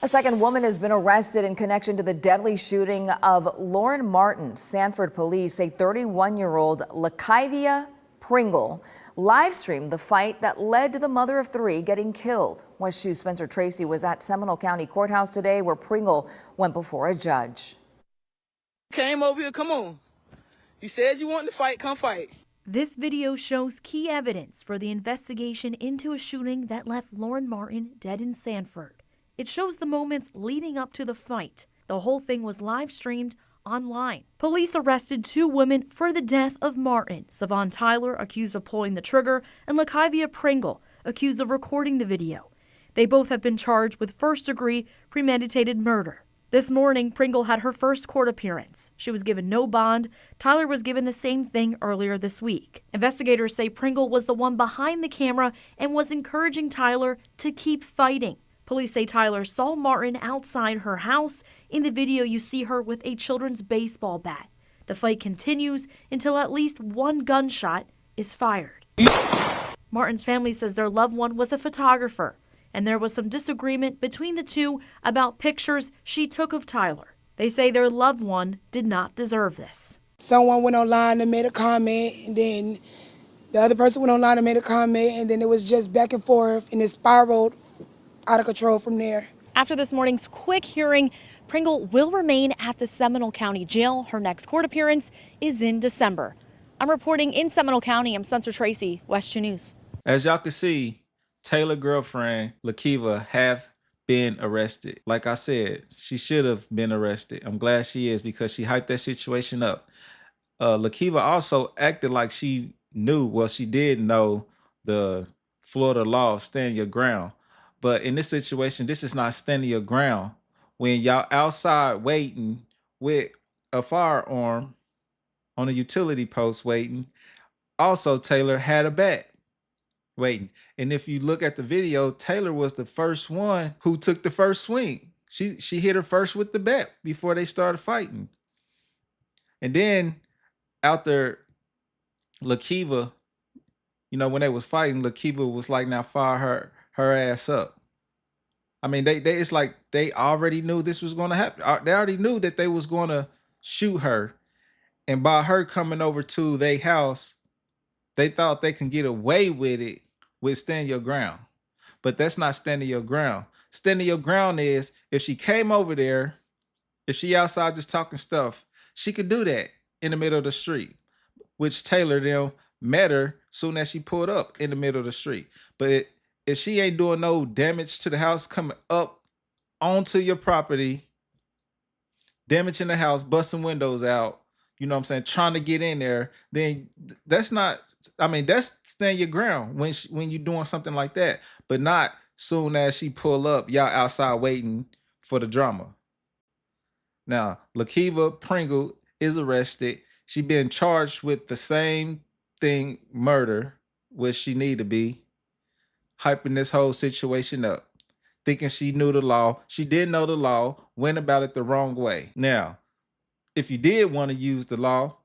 A second woman has been arrested in connection to the deadly shooting of Lauren Martin. Sanford police say 31-year-old Lakivia Pringle live streamed the fight that led to the mother of three getting killed. West 2's Spencer Tracy was at Seminole County Courthouse today, where Pringle went before a judge. Came over here, come on. You said you wanted to fight, come fight. This video shows key evidence for the investigation into a shooting that left Lauren Martin dead in Sanford. It shows the moments leading up to the fight. The whole thing was live streamed online. Police arrested two women for the death of Martin. Savon Tyler, accused of pulling the trigger, and Lakivia Pringle, accused of recording the video. They both have been charged with first-degree premeditated murder. This morning, Pringle had her first court appearance. She was given no bond. Tyler was given the same thing earlier this week. Investigators say Pringle was the one behind the camera and was encouraging Tyler to keep fighting. Police say Tyler saw Martin outside her house. In the video, you see her with a children's baseball bat. The fight continues until at least one gunshot is fired. Martin's family says their loved one was a photographer, and there was some disagreement between the two about pictures she took of Tyler. They say their loved one did not deserve this. Someone went online and made a comment, and then the other person went online and made a comment, and then it was just back and forth, and it spiraled out of control from there. After this morning's quick hearing, Pringle will remain at the Seminole County Jail. Her next court appearance is in December. I'm reporting in Seminole County. I'm Spencer Tracy, West 2 News. As y'all can see, Taylor's girlfriend, Lakivia, have been arrested. Like I said, she should have been arrested. I'm glad she is, because she hyped that situation up. Lakivia also acted like she knew, well, she did know the Florida law of stand your ground. But in this situation, this is not standing your ground. When y'all outside waiting with a firearm on a utility post waiting, also Taylor had a bat waiting. And if you look at the video, Taylor was the first one who took the first swing. She hit her first with the bat before they started fighting. And then out there, Lakivia, you know, when they was fighting, Lakivia was like, now fire her ass up. I mean, it's like they already knew this was going to happen. They already knew that they was going to shoot her. And by her coming over to their house, they thought they can get away with it with stand your ground. But that's not standing your ground. Standing your ground is if she came over there, if she outside just talking stuff, she could do that in the middle of the street, which Taylor them met her soon as she pulled up in the middle of the street. But if she ain't doing no damage to the house, coming up onto your property, damaging the house, busting windows out, you know what I'm saying, trying to get in there, then that's not, I mean, that's stand your ground when you're doing something like that, but not soon as she pull up, y'all outside waiting for the drama. Now, Lakivia Pringle is arrested. She been charged with the same thing, murder, which she need to be, hyping this whole situation up, thinking she knew the law. She didn't know the law, went about it the wrong way. Now, if you did want to use the law,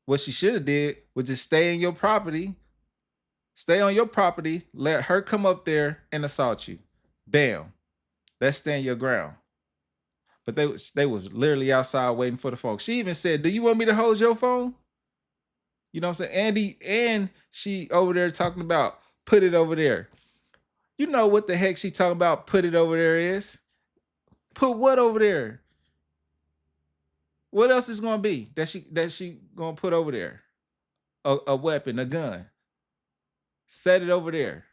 what she should have did was just stay in your property, stay on your property, let her come up there and assault you. Bam. That's stand your ground. But they was literally outside waiting for the phone. She even said, do you want me to hold your phone? You know what I'm saying? Andy, and she over there talking about put it over there. You know what the heck she talking about put it over there is? Put what over there? What else is gonna be that she gonna put over there? A weapon, a gun. Set it over there.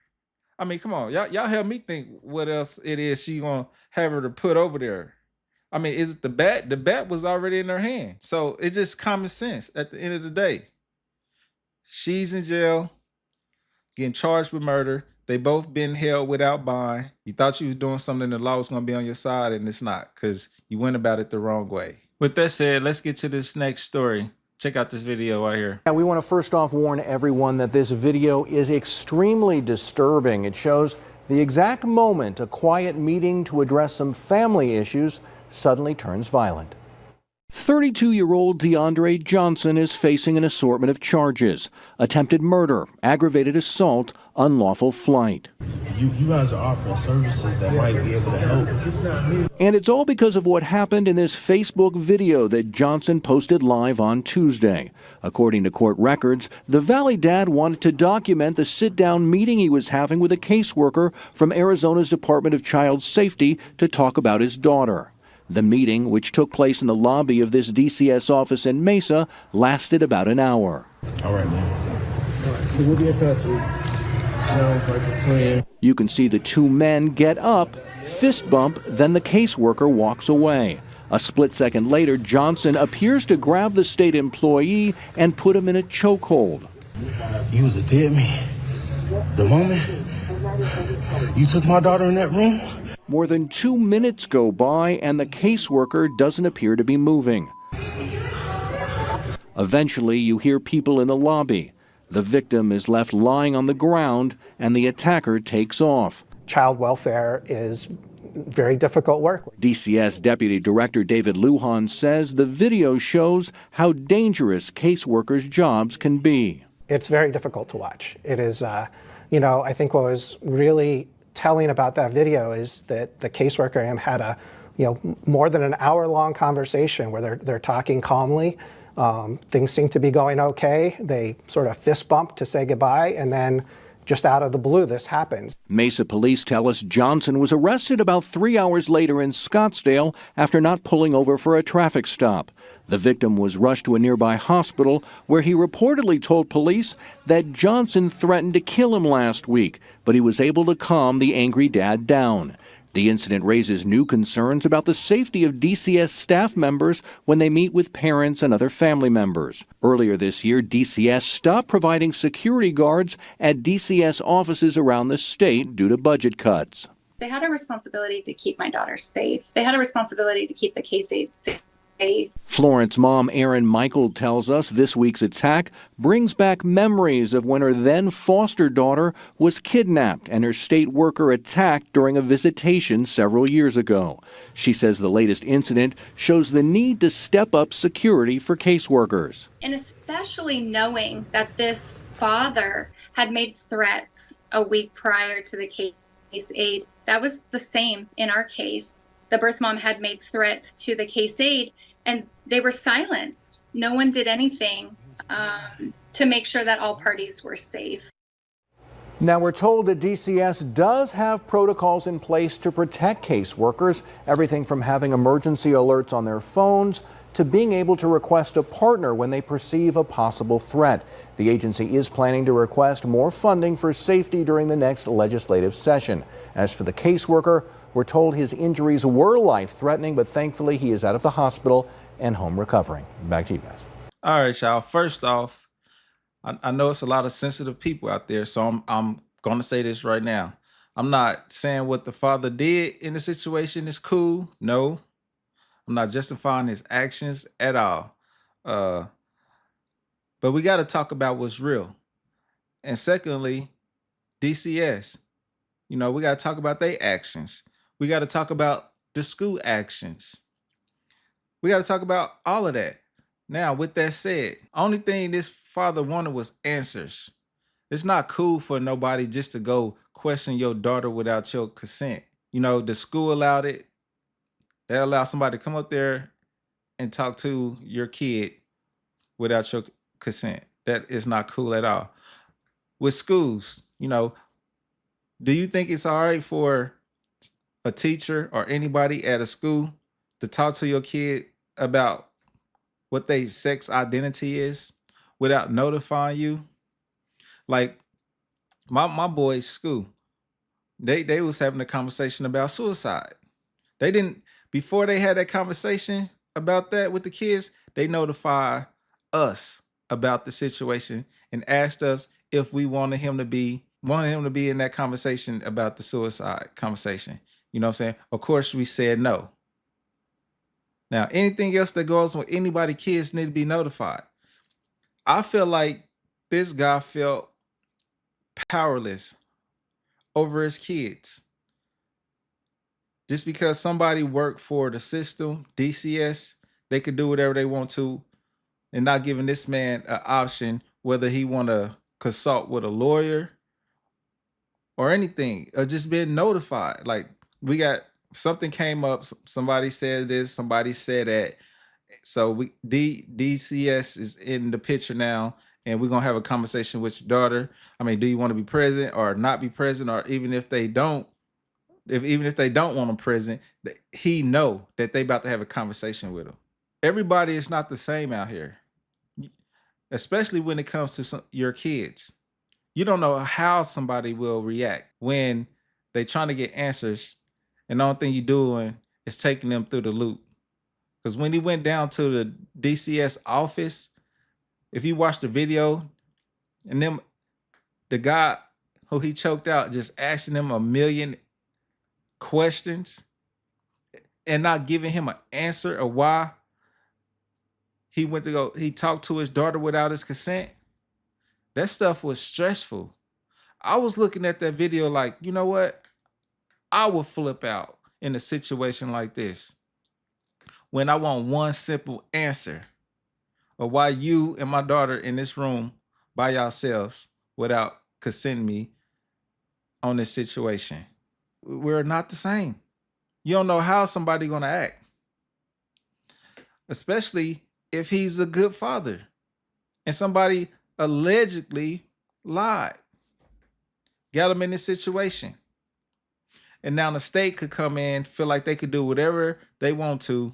I mean, come on, y'all help me think what else it is she gonna have her to put over there. I mean, is it the bat? The bat was already in her hand. So it's just common sense at the end of the day. She's in jail, getting charged with murder. They both been held without bond. You thought you was doing something, the law was gonna be on your side, and it's not, because you went about it the wrong way. With that said, let's get to this next story. Check out this video right here. We want to first off warn everyone that this video is extremely disturbing. It shows the exact moment a quiet meeting to address some family issues suddenly turns violent. 32-year-old DeAndre Johnson is facing an assortment of charges: attempted murder, aggravated assault, unlawful flight. You guys are offering services that might be able to help. And it's all because of what happened in this Facebook video that Johnson posted live on Tuesday. According to court records, the Valley dad wanted to document the sit-down meeting he was having with a caseworker from Arizona's Department of Child Safety to talk about his daughter. The meeting, which took place in the lobby of this DCS office in Mesa, lasted about an hour. All right, man. All right, so we'll be in touch. Sounds like a plan. You can see the two men get up, fist bump, then the caseworker walks away. A split second later, Johnson appears to grab the state employee and put him in a chokehold. You was a dead man. The moment you took my daughter in that room. More than 2 minutes go by and the caseworker doesn't appear to be moving. Eventually, you hear people in the lobby. The victim is left lying on the ground and the attacker takes off. Child welfare is very difficult work. DCS Deputy Director David Lujan says the video shows how dangerous caseworkers' jobs can be. It's very difficult to watch. It is, I think what was really telling about that video is that the caseworker had a, more than an hour-long conversation where they're talking calmly. Things seem to be going okay. They sort of fist bump to say goodbye, and then just out of the blue, this happens. Mesa police tell us Johnson was arrested about 3 hours later in Scottsdale after not pulling over for a traffic stop. The victim was rushed to a nearby hospital where he reportedly told police that Johnson threatened to kill him last week, but he was able to calm the angry dad down. The incident raises new concerns about the safety of DCS staff members when they meet with parents and other family members. Earlier this year, DCS stopped providing security guards at DCS offices around the state due to budget cuts. They had a responsibility to keep my daughter safe. They had a responsibility to keep the case aides safe. Florence mom Erin Michael tells us this week's attack brings back memories of when her then foster daughter was kidnapped and her state worker attacked during a visitation several years ago. She says the latest incident shows the need to step up security for caseworkers. And especially knowing that this father had made threats a week prior to the case aide. That was the same in our case. The birth mom had made threats to the case aide, and they were silenced. No one did anything to make sure that all parties were safe. Now, we're told that DCS does have protocols in place to protect caseworkers, everything from having emergency alerts on their phones to being able to request a partner when they perceive a possible threat. The agency is planning to request more funding for safety during the next legislative session. As for the caseworker, we're told his injuries were life-threatening, but thankfully he is out of the hospital and home recovering. Back to you guys. All right, y'all. First off, I know it's a lot of sensitive people out there, so I'm going to say this right now. I'm not saying what the father did in the situation is cool. No, I'm not justifying his actions at all. But we got to talk about what's real. And secondly, DCS, we got to talk about their actions. We got to talk about the school actions. We got to talk about all of that. Now, with that said, only thing this father wanted was answers. It's not cool for nobody just to go question your daughter without your consent. The school allowed it. They allow somebody to come up there and talk to your kid without your consent. That is not cool at all. With schools, do you think it's all right for a teacher or anybody at a school to talk to your kid about what their sex identity is without notifying you? Like my boys' school, they was having a conversation about suicide. They didn't, before they had that conversation about that with the kids, they notify us about the situation and asked us if we wanted him to be in that conversation about the suicide conversation. You know what I'm saying? Of course, we said no. Now, anything else that goes with anybody, kids need to be notified. I feel like this guy felt powerless over his kids. Just because somebody worked for the system, DCS, they could do whatever they want to, and not giving this man an option whether he want to consult with a lawyer or anything, or just being notified. Like, we got something came up, somebody said this, somebody said that. So DCS is in the picture now, and we're gonna have a conversation with your daughter. I mean, do you want to be present or not be present? Or even if they don't, even if they don't want him present, he know that they about to have a conversation with him. Everybody is not the same out here, especially when it comes to your kids. You don't know how somebody will react when they trying to get answers, and the only thing you're doing is taking them through the loop. Because when he went down to the DCS office, if you watch the video, and then the guy who he choked out just asking him a million questions and not giving him an answer of why he talked to his daughter without his consent. That stuff was stressful. I was looking at that video like, you know what? I would flip out in a situation like this when I want one simple answer of why you and my daughter in this room by yourselves without consenting me on this situation. We're not the same. You don't know how somebody gonna act, especially if he's a good father and somebody allegedly lied, got him in this situation. And now the state could come in, feel like they could do whatever they want to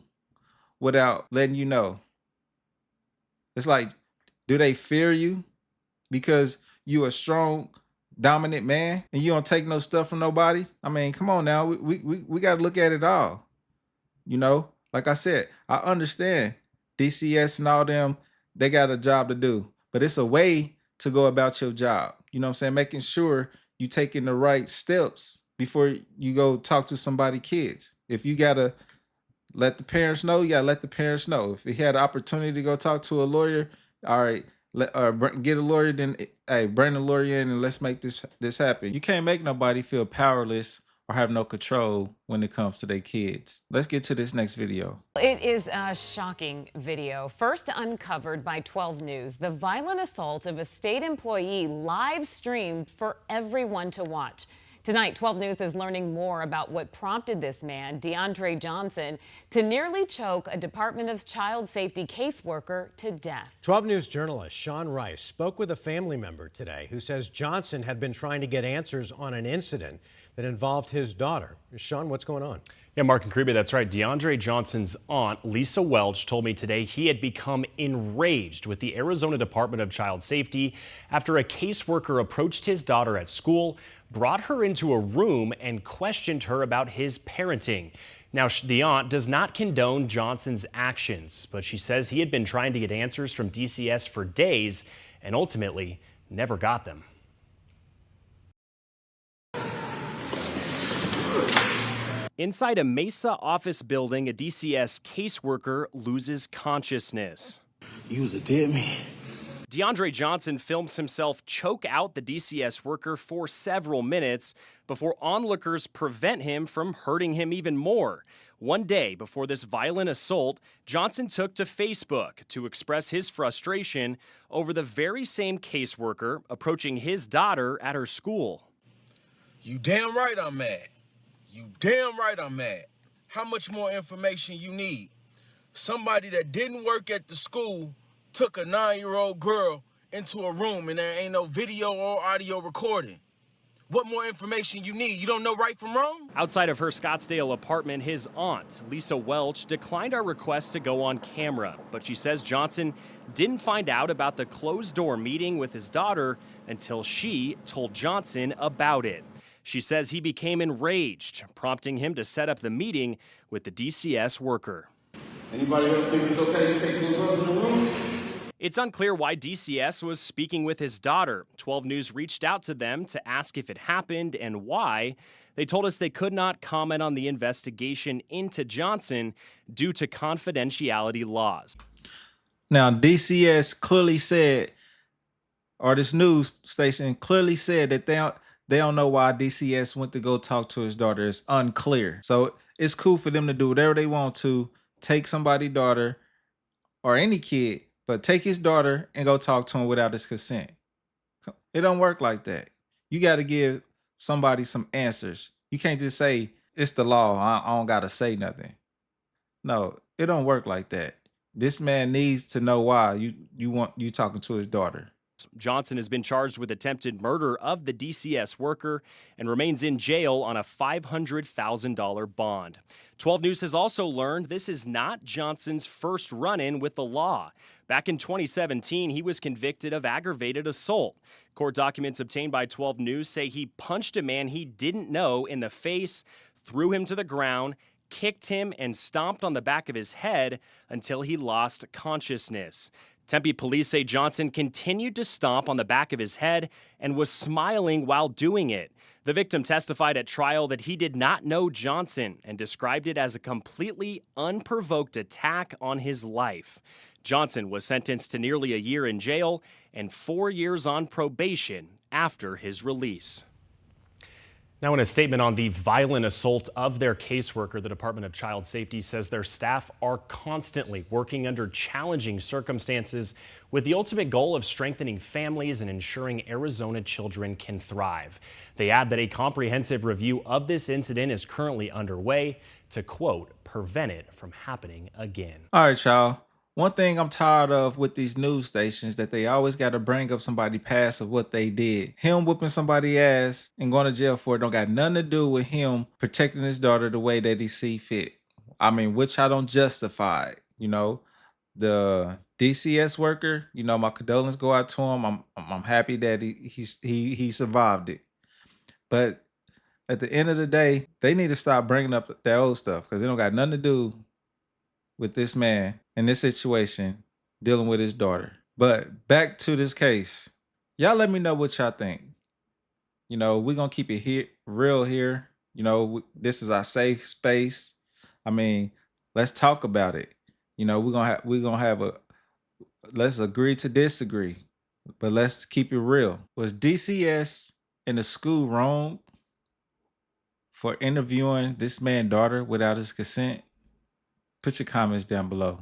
without letting you know. It's like, do they fear you because you a strong, dominant man and you don't take no stuff from nobody? I mean, come on now. We got to look at it all. You know, like I said, I understand DCS and all them, they got a job to do, but it's a way to go about your job. You know what I'm saying? Making sure you taking the right steps before you go talk to somebody's kids. If you got to let the parents know, you got to let the parents know. If you had an opportunity to go talk to a lawyer, all right, get a lawyer, then hey, bring a lawyer in and let's make this happen. You can't make nobody feel powerless or have no control when it comes to their kids. Let's get to this next video. It is a shocking video. First uncovered by 12 News, the violent assault of a state employee live streamed for everyone to watch. Tonight, 12 News is learning more about what prompted this man, DeAndre Johnson, to nearly choke a Department of Child Safety caseworker to death. 12 News journalist Sean Rice spoke with a family member today who says Johnson had been trying to get answers on an incident that involved his daughter. Sean, what's going on? Yeah, Mark and Creepy, that's right. DeAndre Johnson's aunt, Lisa Welch, told me today he had become enraged with the Arizona Department of Child Safety after a caseworker approached his daughter at school, brought her into a room, and questioned her about his parenting. Now, the aunt does not condone Johnson's actions, but she says he had been trying to get answers from DCS for days and ultimately never got them. Inside a Mesa office building, a DCS caseworker loses consciousness. You was a dead man. DeAndre Johnson films himself choke out the DCS worker for several minutes before onlookers prevent him from hurting him even more. One day before this violent assault, Johnson took to Facebook to express his frustration over the very same caseworker approaching his daughter at her school. You damn right I'm mad. You damn right I'm mad. How much more information you need? Somebody that didn't work at the school took a 9-year-old girl into a room and there ain't no video or audio recording. What more information you need? You don't know right from wrong? Outside of her Scottsdale apartment, his aunt, Lisa Welch, declined our request to go on camera, but she says Johnson didn't find out about the closed-door meeting with his daughter until she told Johnson about it. She says he became enraged, prompting him to set up the meeting with the DCS worker. Anybody else think it's okay to take little girls in the room? It's unclear why DCS was speaking with his daughter. 12 News reached out to them to ask if it happened and why. They told us they could not comment on the investigation into Johnson due to confidentiality laws. Now, DCS clearly said, or this news station clearly said that they don't know why DCS went to go talk to his daughter. It's unclear. So it's cool for them to do whatever they want to, take somebody's daughter or any kid, but take his daughter and go talk to him without his consent. It don't work like that. You got to give somebody some answers. You can't just say it's the law. I don't gotta say nothing. No, it don't work like that. This man needs to know why you talking to his daughter. Johnson has been charged with attempted murder of the DCS worker and remains in jail on a $500,000 bond. 12 News has also learned this is not Johnson's first run-in with the law. Back in 2017, he was convicted of aggravated assault. Court documents obtained by 12 News say he punched a man he didn't know in the face, threw him to the ground, kicked him, and stomped on the back of his head until he lost consciousness. Tempe police say Johnson continued to stomp on the back of his head and was smiling while doing it. The victim testified at trial that he did not know Johnson and described it as a completely unprovoked attack on his life. Johnson was sentenced to nearly a year in jail and 4 years on probation after his release. Now, in a statement on the violent assault of their caseworker, the Department of Child Safety says their staff are constantly working under challenging circumstances with the ultimate goal of strengthening families and ensuring Arizona children can thrive. They add that a comprehensive review of this incident is currently underway to, quote, prevent it from happening again. All right, y'all. One thing I'm tired of with these news stations that they always got to bring up somebody past of what they did. Him whooping somebody's ass and going to jail for it don't got nothing to do with him protecting his daughter the way that he see fit. I mean, which I don't justify. You know, the DCS worker, you know, my condolences go out to him. I'm happy that he survived it. But at the end of the day, they need to stop bringing up that old stuff because it don't got nothing to do with this man in this situation dealing with his daughter. But back to this case. Y'all let me know what y'all think. You know, we're going to keep it here, real here. You know, this is our safe space. I mean, let's talk about it. You know, we're going to have let's agree to disagree, but let's keep it real. Was DCS in the school wrong for interviewing this man's daughter without his consent? Put your comments down below.